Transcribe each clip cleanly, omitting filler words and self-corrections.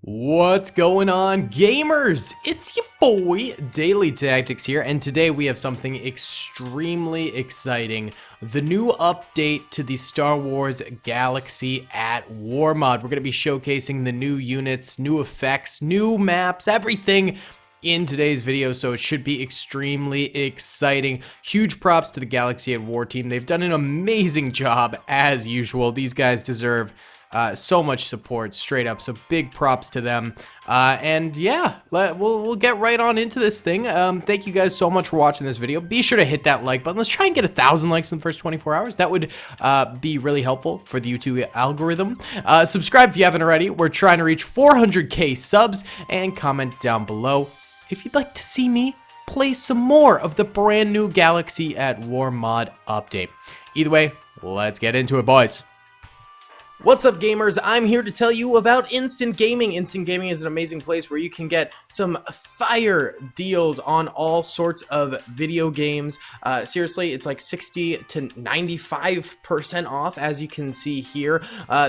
What's going on, gamers? It's your boy Daily Tactics here, and today we have something extremely exciting. The new update to the Star Wars Galaxy at War mod. We're going to be showcasing the new units, new effects, new maps, everything in today's video, so it should be extremely exciting. Huge props to the Galaxy at War team. They've done an amazing job as usual. These guys deserve so much support, straight up, so big props to them. And yeah, we'll get right on into this thing. Thank you guys so much for watching this video. Be sure to hit that like button. Let's try and get 1,000 likes in the first 24 hours. That would be really helpful for the YouTube algorithm. Subscribe if you haven't already. We're trying to reach 400k subs, and comment down below if you'd like to see me play some more of the brand new Galaxy at War mod update. Either way, let's get into it, boys. What's up, gamers? I'm here to tell you about Instant Gaming. Instant Gaming is an amazing place where you can get some fire deals on all sorts of video games. Seriously, it's like 60 to 95% off, as you can see here.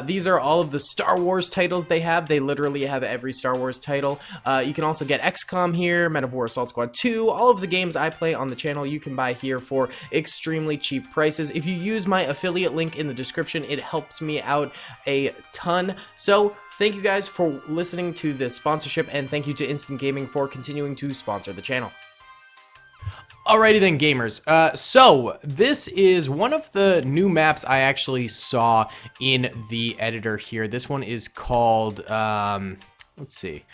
These are all of the Star Wars titles they have. They literally have every Star Wars title. You can also get XCOM here, Men of War Assault Squad 2. All of the games I play on the channel you can buy here for extremely cheap prices. If you use my affiliate link in the description, it helps me out a ton. So thank you guys for listening to this sponsorship, and thank you to Instant Gaming for continuing to sponsor the channel. Alrighty then, gamers. So this is one of the new maps I actually saw in the editor here. This one is called let's see,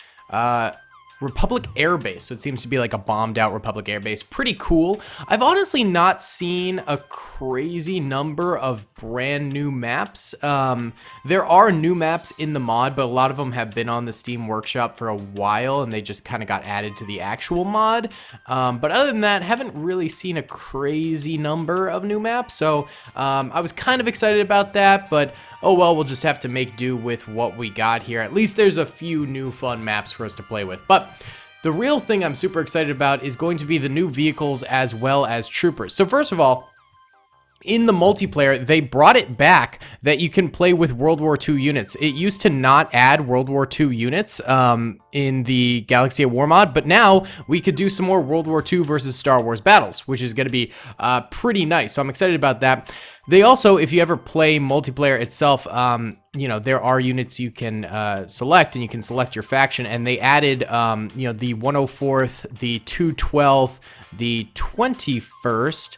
Republic Air Base. So it seems to be like a bombed out Republic Air Base. Pretty cool. I've honestly not seen a crazy number of brand new maps. There are new maps in the mod, but a lot of them have been on the Steam Workshop for a while, and they just kind of got added to the actual mod. But other than that, haven't really seen a crazy number of new maps. So I was kind of excited about that, but oh well, we'll just have to make do with what we got here. At least there's a few new fun maps for us to play with. But the real thing I'm super excited about is going to be the new vehicles as well as troopers. So first of all, in the multiplayer, they brought it back that you can play with World War II units. It used to not add World War II units in the Galaxy at War mod, but now we could do some more World War II versus Star Wars battles, which is going to be pretty nice. So I'm excited about that. They also, if you ever play multiplayer itself, you know, there are units you can select, and you can select your faction, and they added, you know, the 104th, the 212th, the 21st,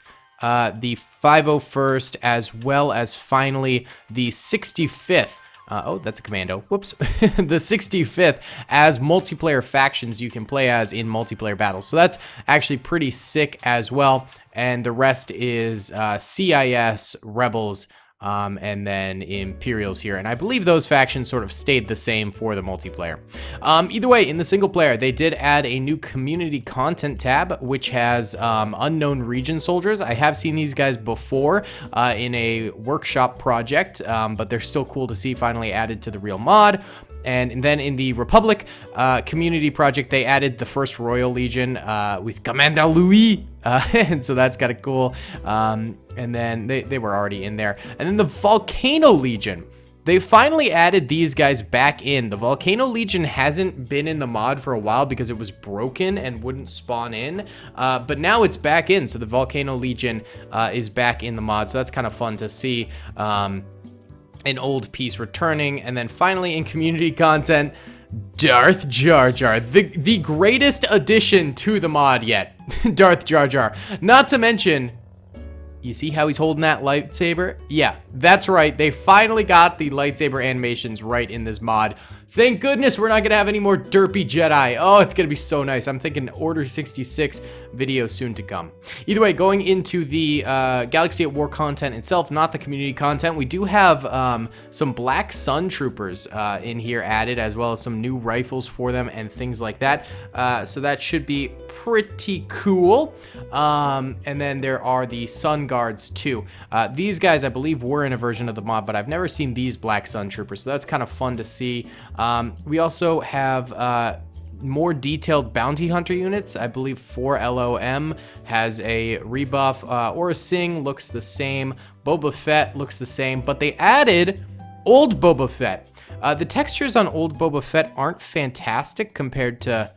the 501st, as well as finally the 65th. Oh, that's a commando. Whoops. The 65th as multiplayer factions you can play as in multiplayer battles. So that's actually pretty sick as well. And the rest is CIS, Rebels, and then Imperials here. And I believe those factions sort of stayed the same for the multiplayer. Either way, in the single player, they did add a new community content tab, which has unknown region soldiers. I have seen these guys before in a workshop project, but they're still cool to see finally added to the real mod. And then in the Republic community project, they added the first Royal Legion with Commando Louis. And so that's kind of cool. And then they were already in there. And then the Volcano Legion. They finally added these guys back in. The Volcano Legion hasn't been in the mod for a while because it was broken and wouldn't spawn in. But now it's back in. So the Volcano Legion is back in the mod. So that's kind of fun to see. An old piece returning. And then finally in community content, Darth Jar Jar, the greatest addition to the mod yet. Darth Jar Jar. Not to mention, you see how he's holding that lightsaber? Yeah, that's right. They finally got the lightsaber animations right in this mod. Thank goodness we're not going to have any more derpy Jedi. Oh, it's going to be so nice. I'm thinking Order 66 video soon to come. Either way, going into the Galaxy at War content itself, not the community content, we do have some Black Sun Troopers in here added, as well as some new rifles for them and things like that. So that should be pretty cool. And then there are the Sun Guards too. These guys, I believe, were in a version of the mod, but I've never seen these Black Sun Troopers, so that's kind of fun to see. We also have more detailed bounty hunter units. I believe 4LOM has a rebuff. Aura Singh looks the same. Boba Fett looks the same, but they added old Boba Fett. The textures on old Boba Fett aren't fantastic compared to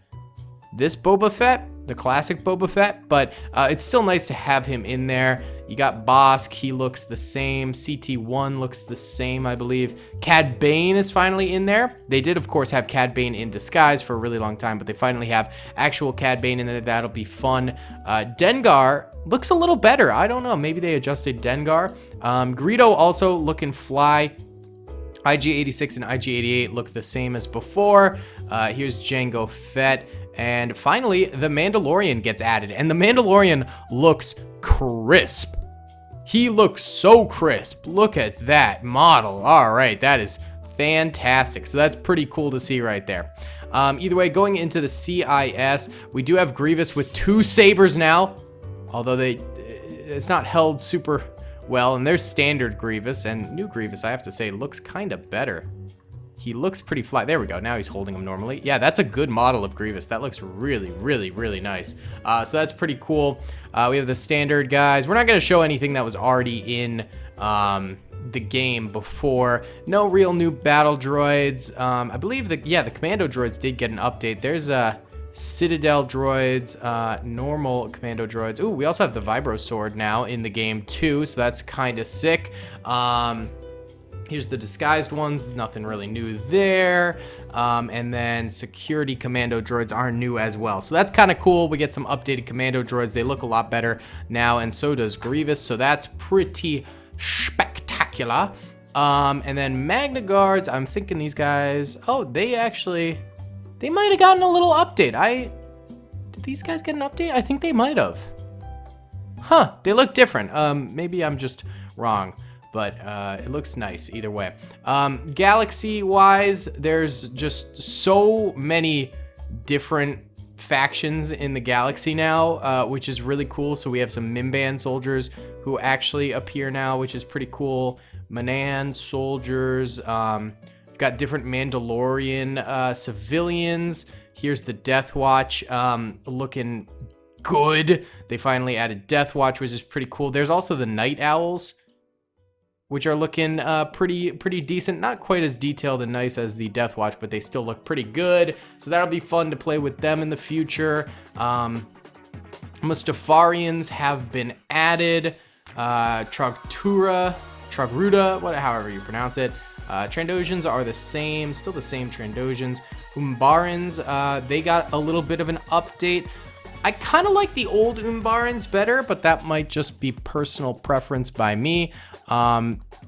this Boba Fett, the classic Boba Fett, but it's still nice to have him in there. You got Bosk, he looks the same. CT1 looks the same, I believe. Cad Bane is finally in there. They did, of course, have Cad Bane in disguise for a really long time, but they finally have actual Cad Bane in there. That'll be fun. Dengar looks a little better. I don't know, maybe they adjusted Dengar. Greedo also looking fly. IG-86 and IG-88 look the same as before. Here's Jango Fett. And finally, the Mandalorian gets added, and the Mandalorian looks crisp. He looks so crisp. Look at that model. All right, that is fantastic. So that's pretty cool to see right there. Either way, going into the CIS, we do have Grievous with 2 sabers now, although it's not held super well. And there's standard Grievous, and new Grievous, I have to say, looks kind of better. He looks pretty fly. There we go. Now he's holding them normally. Yeah, that's a good model of Grievous. That looks really, really, really nice. So that's pretty cool. We have the standard guys. We're not going to show anything that was already in the game before. No real new battle droids. I believe the Commando Droids did get an update. There's Citadel droids, normal Commando droids. Ooh, we also have the Vibro Sword now in the game too, so that's kind of sick. Here's the disguised ones, nothing really new there. And then security commando droids are new as well. So that's kind of cool. We get some updated commando droids. They look a lot better now, and so does Grievous. So that's pretty spectacular. And then Magna Guards, I'm thinking these guys, oh, they might have gotten a little update. Did these guys get an update? I think they might have. Huh, they look different. Maybe I'm just wrong. But it looks nice either way. Galaxy-wise, there's just so many different factions in the galaxy now, which is really cool. So we have some Mimban soldiers who actually appear now, which is pretty cool. Manan soldiers. We've got different Mandalorian civilians. Here's the Death Watch looking good. They finally added Death Watch, which is pretty cool. There's also the Night Owls, which are looking pretty decent. Not quite as detailed and nice as the Death Watch, but they still look pretty good. So that'll be fun to play with them in the future. Mustafarians have been added. Trogruda, however you pronounce it. Trandosians are the same, still the same Trandosians. Umbarans, they got a little bit of an update. I kind of like the old Umbarans better, but that might just be personal preference by me.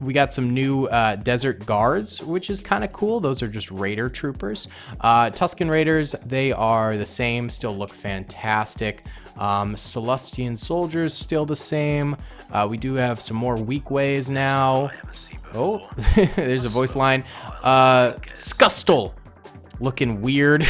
We got some new Desert Guards, which is kind of cool. Those are just Raider troopers. Tusken Raiders, they are the same, still look fantastic. Celestian Soldiers, still the same. We do have some more weak ways now. Oh, there's a voice line. Scustle, looking weird.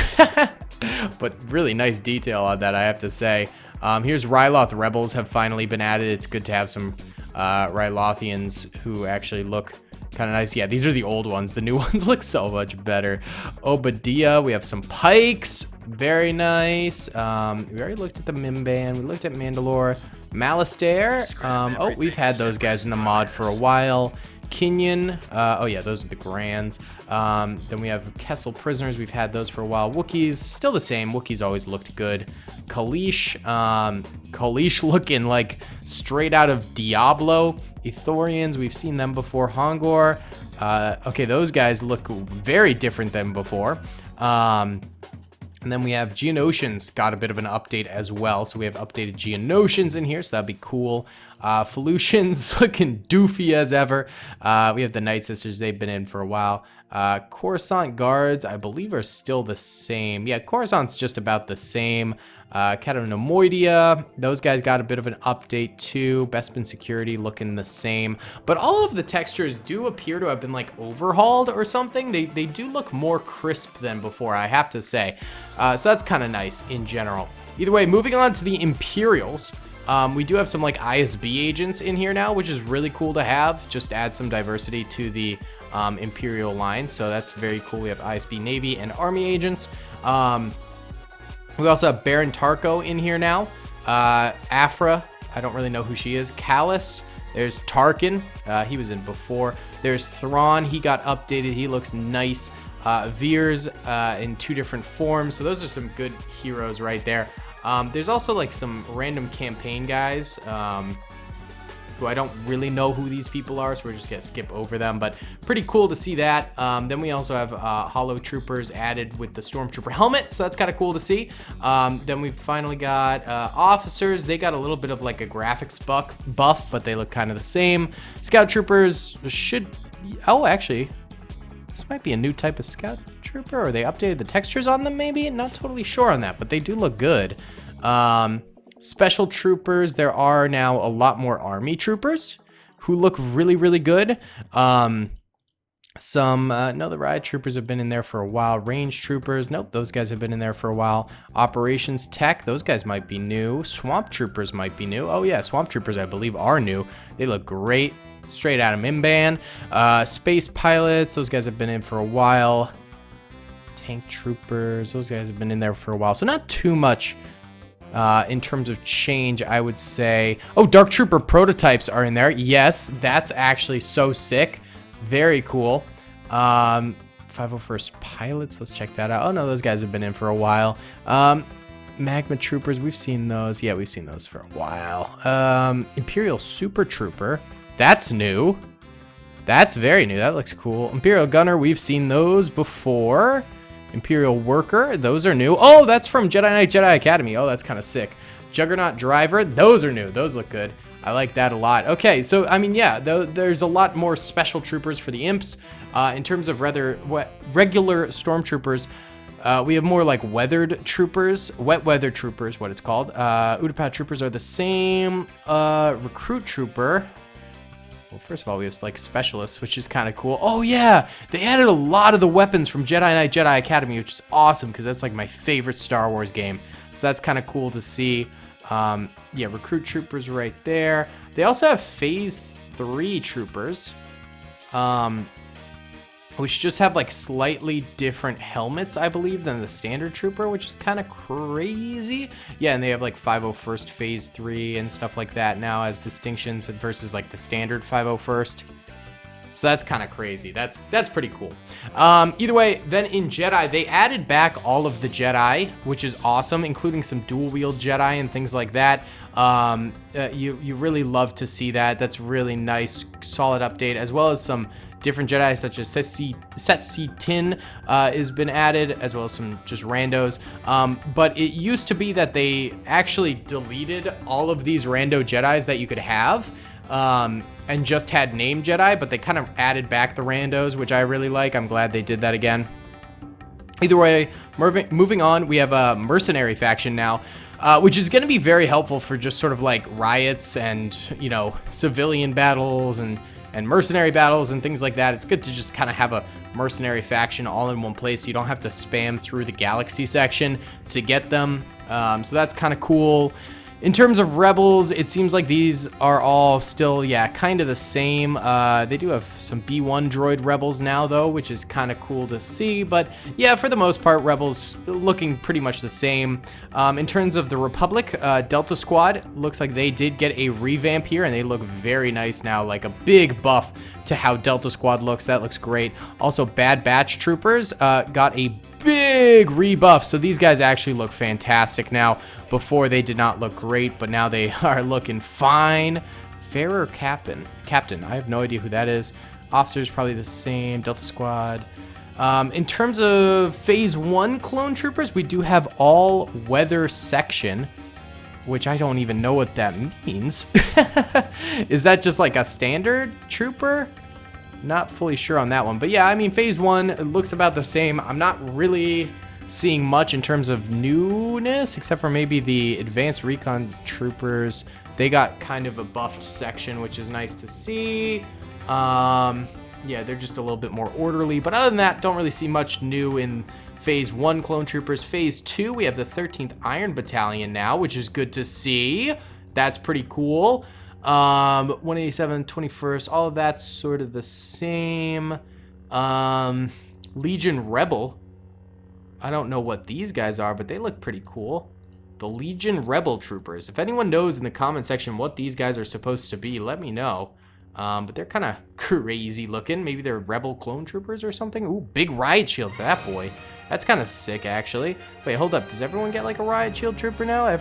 But really nice detail on that, I have to say. Here's Ryloth Rebels have finally been added. It's good to have some Rylothians who actually look kind of nice. Yeah, these are the old ones. The new ones look so much better. Obadiah, we have some Pikes. Very nice. We already looked at the Mimban. We looked at Mandalore. Malastair. Oh, we've had those guys in the mod for a while. Kinyan, oh yeah, those are the Grands. Then we have Kessel Prisoners, we've had those for a while. Wookiees, still the same, Wookiees always looked good. Kalish, Kalish looking like straight out of Diablo. Ithorians, we've seen them before. Hongor, okay, those guys look very different than before. And then we have Geonosians, got a bit of an update as well. So we have updated Geonosians in here, so that'd be cool. Felucians looking doofy as ever. We have the Night Sisters, they've been in for a while. Coruscant Guards, I believe, are still the same. Yeah, Coruscant's just about the same. Catanomoidia, those guys got a bit of an update too. Bespin Security looking the same. But all of the textures do appear to have been like overhauled or something. They do look more crisp than before, I have to say. So that's kind of nice in general. Either way, moving on to the Imperials. We do have some like ISB agents in here now, which is really cool to have. Just add some diversity to the Imperial line. So that's very cool. We have ISB Navy and Army agents. We also have Baron Tarko in here now. Afra, I don't really know who she is. Callus, There's Tarkin. He was in before. There's Thrawn. He got updated. He looks nice. Veers in 2 different forms. So those are some good heroes right there. There's also like some random campaign guys who I don't really know who these people are, so we're just gonna skip over them, but pretty cool to see that. Then we also have Hollow Troopers added with the Stormtrooper helmet, so that's kind of cool to see. Then we've finally got Officers. They got a little bit of like a graphics buff, but they look kind of the same. Scout Troopers should, oh actually, this might be a new type of Scout Trooper, or they updated the textures on them maybe? Not totally sure on that, but they do look good. Special Troopers, there are now a lot more Army Troopers who look really, really good. No, the Riot Troopers have been in there for a while. Range Troopers, nope, those guys have been in there for a while. Operations Tech, those guys might be new. Swamp Troopers might be new. Oh yeah, Swamp Troopers I believe are new. They look great, straight out of Mimban. Space Pilots, those guys have been in for a while. Tank Troopers, those guys have been in there for a while. So not too much in terms of change, I would say. Oh, Dark Trooper prototypes are in there. Yes, that's actually so sick. Very cool. 501st Pilots, let's check that out. Oh no, those guys have been in for a while. Magma Troopers, we've seen those. Yeah, we've seen those for a while. Imperial Super Trooper, that's new. That's very new. That looks cool. Imperial Gunner, we've seen those before. Imperial Worker, those are new. Oh, that's from Jedi Knight Jedi Academy. Oh, that's kind of sick. Juggernaut Driver, those are new. Those look good. I like that a lot. Okay, so, I mean, yeah, there's a lot more special troopers for the imps. In terms of regular stormtroopers, we have more like weathered troopers, wet weather troopers, what it's called. Utapau troopers are the same. Recruit trooper. Well, first of all, we have like specialists, which is kind of cool. Oh yeah, they added a lot of the weapons from Jedi Knight Jedi Academy, which is awesome because that's like my favorite Star Wars game. So that's kind of cool to see. Yeah, recruit troopers right there. They also have Phase 3 troopers, which just have like slightly different helmets, I believe, than the standard trooper, which is kind of crazy. Yeah, and they have like 501st Phase 3 and stuff like that now as distinctions versus like the standard 501st. So that's kind of crazy. That's pretty cool. Either way, then in Jedi, they added back all of the Jedi, which is awesome, including some dual-wield Jedi and things like that. You really love to see that. That's really nice, solid update, as well as some different Jedi such as Setsi Tin has been added, as well as some just randos. But it used to be that they actually deleted all of these rando Jedis that you could have, and just had named Jedi, but they kind of added back the randos, which I really like. I'm glad they did that again. Either way, moving on, we have a Mercenary Faction now, which is going to be very helpful for just sort of like riots and, you know, civilian battles and mercenary battles and things like that. It's good to just kind of have a mercenary faction all in one place, so you don't have to spam through the galaxy section to get them. So that's kind of cool. In terms of rebels, it seems like these are all still, yeah, kind of the same. They do have some B1 droid rebels now, though, which is kind of cool to see. But yeah, for the most part, rebels looking pretty much the same. In terms of the Republic, Delta Squad, looks like they did get a revamp here, and they look very nice now, like a big buff to how Delta Squad looks. That looks great. Also, Bad Batch Troopers got a big rebuff, so these guys actually look fantastic now. Before they did not look great, but now they are looking fine. Farer Captain, I have no idea who that is. Officers probably the same. Delta Squad. In terms of Phase 1 clone troopers, we do have all weather section, which I don't even know what that means. Is that just like a standard trooper? Not fully sure on that one, but yeah, I mean, Phase 1 it looks about the same. I'm not really seeing much in terms of newness, except for maybe the Advanced Recon Troopers. They got kind of a buffed section, which is nice to see. Yeah, they're just a little bit more orderly, but other than that, don't really see much new in Phase 1 clone troopers. Phase 2, we have the 13th Iron Battalion now, which is good to see. That's pretty cool. 187, 21st, all of that's sort of the same. Legion Rebel. I don't know what these guys are, but they look pretty cool. The Legion Rebel Troopers. If anyone knows in the comment section what these guys are supposed to be, let me know. But they're kind of crazy looking. Maybe they're Rebel Clone Troopers or something. Ooh, big riot shield for that boy. That's kind of sick, actually. Wait, hold up. Does everyone get like a riot shield trooper now?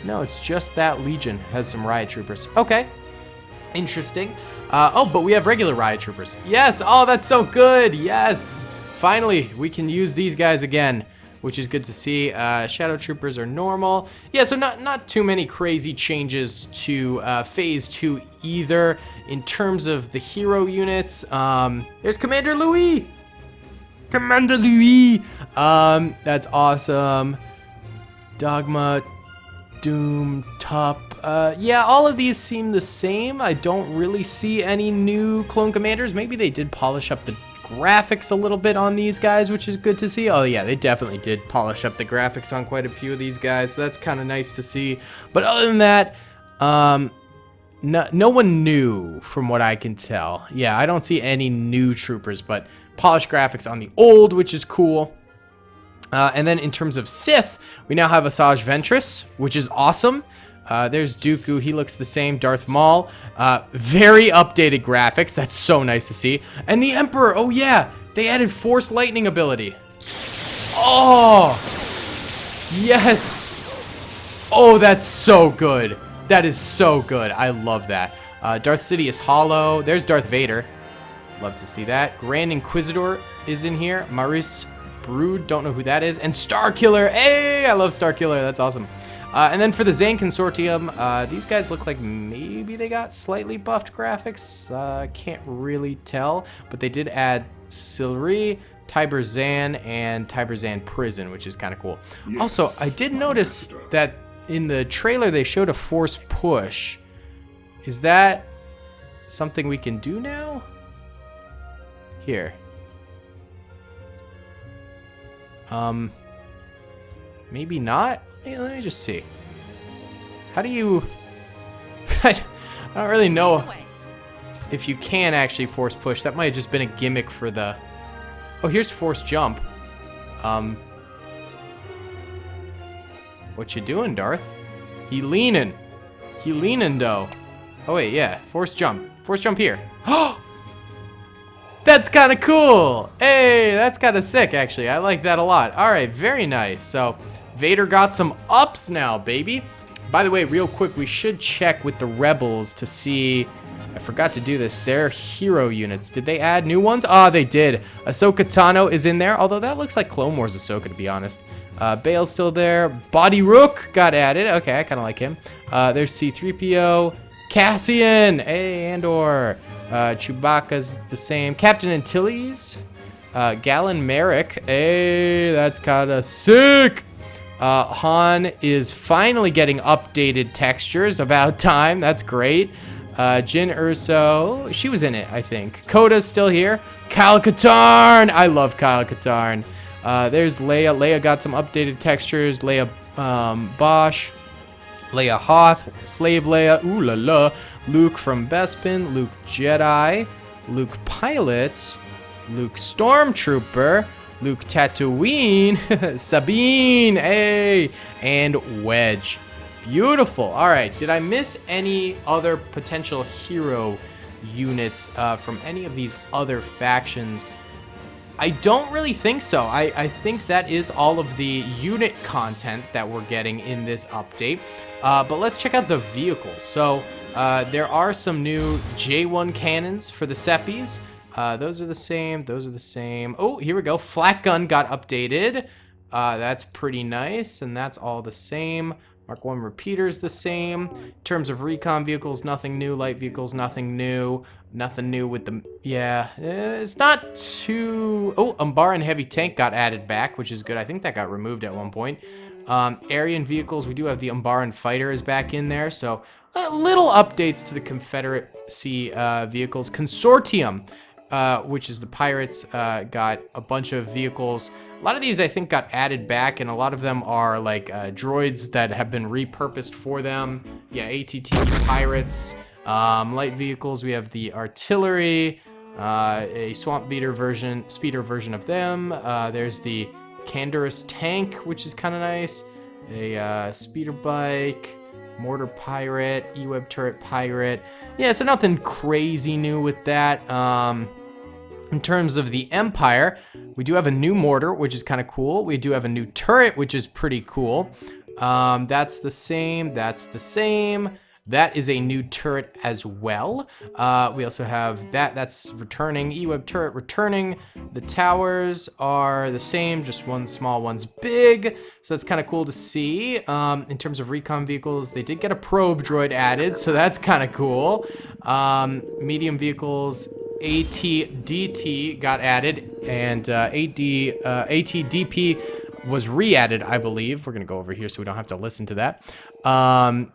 No, it's just that Legion has some riot troopers. Okay. Interesting. Oh, but we have regular riot troopers. Yes. Oh, that's so good. Yes. Finally, we can use these guys again, which is good to see. Shadow troopers are normal. Yeah, so not too many crazy changes to Phase 2 either. In terms of the hero units, there's Commander Louis. Commander Louis. That's awesome. Dogma, Doom, Top. Yeah, all of these seem the same. I don't really see any new clone commanders. Maybe they did polish up the graphics a little bit on these guys, which is good to see. Oh yeah, they definitely did polish up the graphics on quite a few of these guys, so that's kind of nice to see. But other than that, no one new from what I can tell. Yeah, I don't see any new troopers, but polished graphics on the old, which is cool. And then in terms of Sith, we now have Asajj Ventress, which is awesome. There's Dooku, he looks the same. Darth Maul, very updated graphics. That's so nice to see. And the Emperor, oh yeah, they added Force Lightning ability. Oh, yes. Oh, that's so good. That is so good. I love that. Darth Sidious Hollow. There's Darth Vader. Love to see that. Grand Inquisitor is in here. Maurice Brood, don't know who that is. And Starkiller. Hey, I love Starkiller. That's awesome. And then for the Zane Consortium, these guys look like maybe they got slightly buffed graphics. Can't really tell, but they did add Silri, Tiber Zan, and Tiber Zan Prison, which is kind of cool. Yes, also, I did notice that in the trailer they showed a force push. Is that something we can do now? Here. Maybe not? Let me just see. How do you... I don't really know if you can actually force push. That might have just been a gimmick for the... Oh, here's force jump. What you doing, Darth? He leaning, though. Oh, wait, yeah. Force jump. Force jump here. Oh! That's kind of cool. Hey, that's kind of sick, actually. I like that a lot. All right, very nice. So, Vader got some ups now, baby. By the way, real quick, we should check with the Rebels to see... I forgot to do this. Their hero units. Did they add new ones? Ah, they did. Ahsoka Tano is in there, although that looks like Clone Wars Ahsoka, to be honest. Bail's still there. Body Rook got added. Okay, I kind of like him. There's C-3PO. Cassian. Hey, Andor. Chewbacca's the same. Captain Antilles. Galen Merrick. Hey, that's kind of sick. Han is finally getting updated textures. About time. That's great. Jyn Erso. She was in it, I think. Coda's still here. Kyle Katarn. I love Kyle Katarn. There's Leia. Leia got some updated textures. Leia Bosch. Leia Hoth. Slave Leia. Ooh la la. Luke from Bespin. Luke Jedi. Luke Pilot. Luke Stormtrooper. Luke Tatooine. Sabine. Hey. And Wedge. Beautiful. All right. Did I miss any other potential hero units from any of these other factions? I don't really think so. I think that is all of the unit content that we're getting in this update. But let's check out the vehicles. So there are some new J1 cannons for the Seppies. Those are the same. Those are the same. Oh, here we go. Flak gun got updated. That's pretty nice. And that's all the same. Mark 1 repeaters the same. In terms of recon vehicles, nothing new. Light vehicles, nothing new. Nothing new with the... Yeah, it's not too... Oh, Umbaran Heavy Tank got added back, which is good. I think that got removed at one point. Aryan vehicles, we do have the Umbaran Fighter is back in there. So, little updates to the Confederacy vehicles. Consortium, which is the Pirates, got a bunch of vehicles. A lot of these, I think, got added back, and a lot of them are, like, droids that have been repurposed for them. Yeah, ATT Pirates. Light vehicles, we have the artillery, a swamp speeder version of them. There's the Canderous tank, which is kind of nice. a speeder bike, mortar pirate, E-web turret pirate. Yeah, so nothing crazy new with that. In terms of the Empire, we do have a new mortar, which is kind of cool. We do have a new turret, which is pretty cool. That's the same. That's the same. That is a new turret as well. We also have that. That's returning. E-web turret returning. The towers are the same, just one small, one's big. So that's kind of cool to see. In terms of recon vehicles, they did get a probe droid added, so that's kind of cool. Medium vehicles, ATDT got added, and ATDP was re-added, I believe. We're gonna go over here so we don't have to listen to that.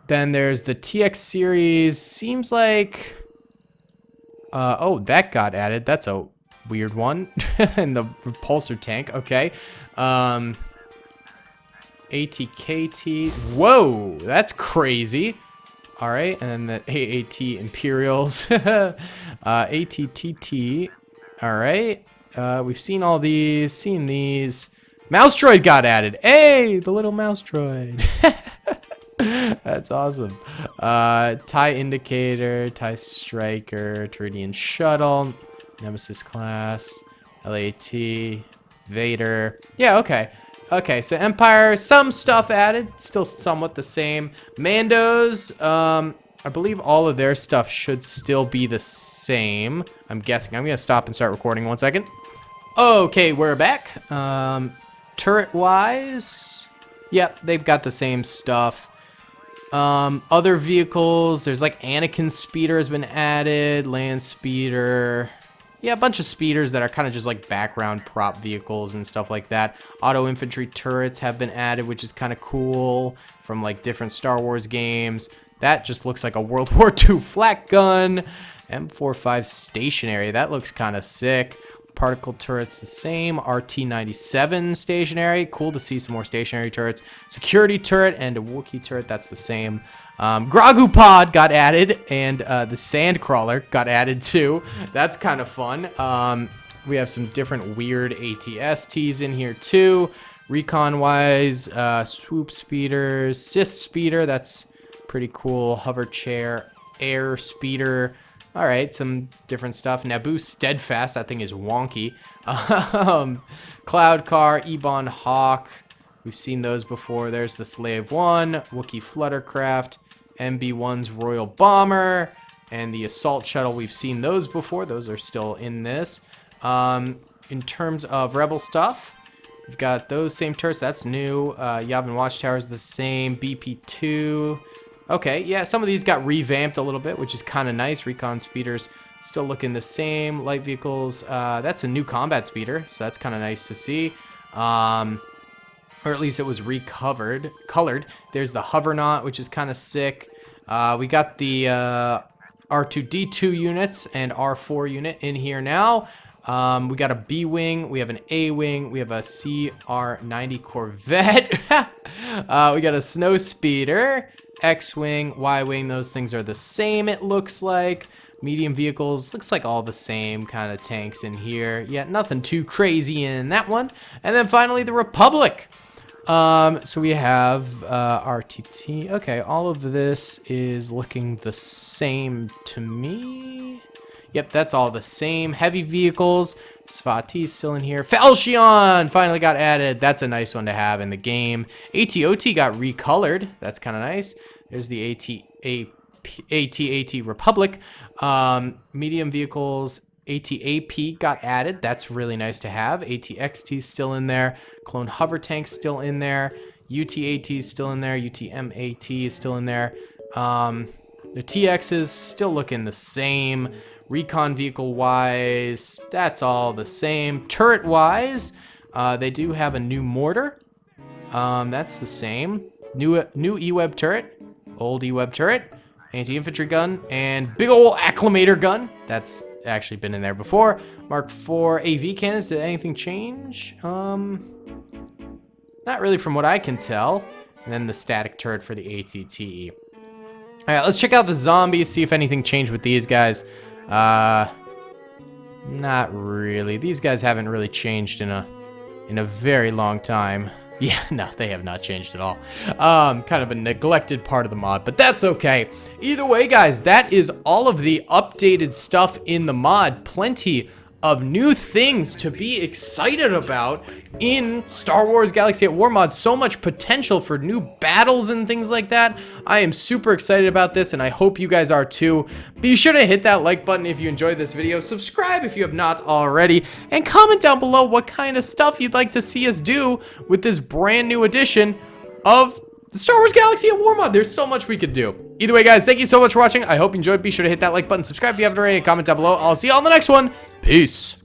Then there's the TX series. Seems like, oh, that got added. That's a weird one. And the repulsor tank. Okay. ATKT. Whoa, that's crazy. All right, and then the AAT Imperials. ATTT. All right. We've seen all these. Seen these. Mouse droid got added. Hey, the little mouse droid. That's awesome. TIE indicator, TIE striker, Teridian shuttle, Nemesis class, LAT, Vader. Yeah, okay. Okay, so Empire, some stuff added, still somewhat the same. Mandos, I believe all of their stuff should still be the same. I'm guessing. I'm gonna stop and start recording 1 second. Okay, we're back. Turret-wise, yep, they've got the same stuff. Other vehicles, there's like Anakin's speeder has been added, land speeder. Yeah, a bunch of speeders that are kind of just like background prop vehicles and stuff like that. Auto infantry turrets have been added, which is kind of cool, from like different Star Wars games. That just looks like a World War II flak gun. M45 stationary, that looks kind of sick. Particle turrets the same. RT-97 stationary. Cool to see some more stationary turrets. Security turret and a Wookiee turret, that's the same. Grogu pod got added, and the Sandcrawler got added too. That's kind of fun. We have some different weird ATSTs in here too. Recon-wise, swoop speeders, Sith speeder, that's pretty cool. Hover chair, air speeder. All right, some different stuff. Naboo Steadfast, that thing is wonky. Cloud Car, Ebon Hawk. We've seen those before. There's the Slave 1, Wookiee Fluttercraft, MB1's Royal Bomber, and the Assault Shuttle. We've seen those before. Those are still in this. In terms of Rebel stuff, we've got those same turrets. That's new. Yavin Watchtower is the same. BP2. Okay, yeah, some of these got revamped a little bit, which is kind of nice. Recon speeders still looking the same. Light vehicles, that's a new combat speeder, so that's kind of nice to see. Or at least it was colored. There's the Hovernaut, which is kind of sick. We got the R2-D2 units and R4 unit in here now. We got a B-Wing, we have an A-Wing, we have a CR-90 Corvette. We got a Snow Speeder. X-Wing, Y-Wing, those things are the same, it looks like. Medium vehicles, looks like all the same kind of tanks in here. Yeah, nothing too crazy in that one. And then finally, the Republic. So we have RTT. Okay, all of this is looking the same to me. Yep, that's all the same. Heavy vehicles. Svati's still in here. Falchion finally got added. That's a nice one to have in the game. AT-OT got recolored. That's kind of nice. There's the AT-AT Republic. Medium vehicles. AT-AP got added. That's really nice to have. AT-XT still in there. Clone Hover Tank still in there. UT-AT is still in there. UT-MAT is still in there. The TX is still looking the same. Recon vehicle wise, that's all the same. Turret wise, they do have a new mortar. That's the same. New E-web turret, old E-web turret, anti-infantry gun, and big ol' acclimator gun. That's actually been in there before. Mark IV AV cannons. Did anything change? Not really from what I can tell. And then the static turret for the ATTE. All right, let's check out the zombies. See if anything changed with these guys. Not really. These guys haven't really changed in a very long time. Yeah, no, they have not changed at all. Kind of a neglected part of the mod, but that's okay. Either way, guys, that is all of the updated stuff in the mod. Plenty of new things to be excited about in Star Wars Galaxy at War mod. So much potential for new battles and things like that. I am super excited about this, and I hope you guys are too. Be sure to hit that like button if you enjoyed this video, subscribe if you have not already, and comment down below what kind of stuff you'd like to see us do with this brand new edition of the Star Wars Galaxy at War mod. There's so much we could do. Either way, guys, thank you so much for watching. I hope you enjoyed. Be sure to hit that like button, subscribe if you haven't already, and comment down below. I'll see you all in the next one. Peace.